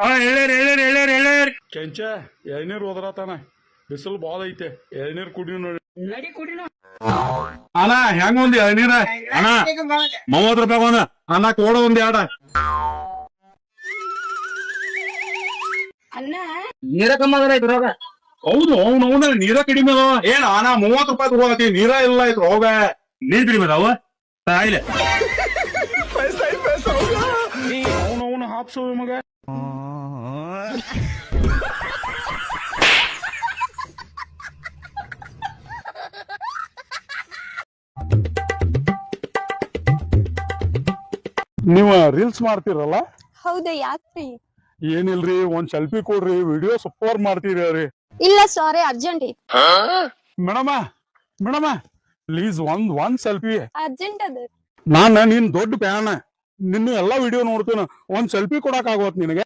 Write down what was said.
ಎಳ್ಳೇರ್ ಕೆಂಚ ಎಳ್ನೀರ್ ಹೋದ್ರತಾನ ಬಿಸಿಲು ಬಾಳ ಐತೆ ಎಳ್ನೀರ್ ಕುಡಿ ನೋಡಿ ಅಣ್ಣ ಹೆಂಗ ಒಂದ್ ಎಳ್ನೀರ ಅಣ್ಣ 30 ರೂಪಾಯಿ ಒಂದ ಅಣ್ಣ ಕೊಡ ಒಂದ್ ಎರಡ ನೀರ ಕಮ್ಮಿ ಇದ್ರಾಗ. ಹೌದು ಅವ್ನ ನೀರ ಕಡಿಮೆ ಅದಾವ ಏನ ನಾ 30 ರೂಪಾಯಿ ತಗೋತಿ ನೀರ ಇಲ್ಲ ಇದ್ರ ಹೋಗ ನೀರ್ ಕಡಿಮೆ ಅದಾವ ತಾಯಿಲೆ ಅವನವನ ಹಾಪ್ಸೋ ಮಗ. ನೀವ ರೀಲ್ಸ್ ಮಾಡ್ತೀರಲ್ಲ? ಹೌದಾ ಯಾಕ್ರಿ? ಏನಿಲ್ರಿ ಒಂದ್ ಸೆಲ್ಫಿ ಕೊಡ್ರಿ, ವಿಡಿಯೋ ಸೂಪರ್ ಮಾಡ್ತೀರಿ. ಇಲ್ಲ ಸಾರಿ ಅರ್ಜೆಂಟ್ ಐತಿ. ಮೇಡಮ ಪ್ಲೀಸ್ ಒಂದ್ ಸೆಲ್ಫಿ. ಅರ್ಜೆಂಟ್ ಅದ. ನಾನ ನಿನ್ ದೊಡ್ಡ ಫ್ಯಾನ್, ನಿನ್ನ ಎಲ್ಲಾ ವಿಡಿಯೋ ನೋಡ್ತೇನ, ಒಂದ್ ಸೆಲ್ಫಿ ಕೊಡಕ್ ಆಗೋತ್ ನಿನಗೆ?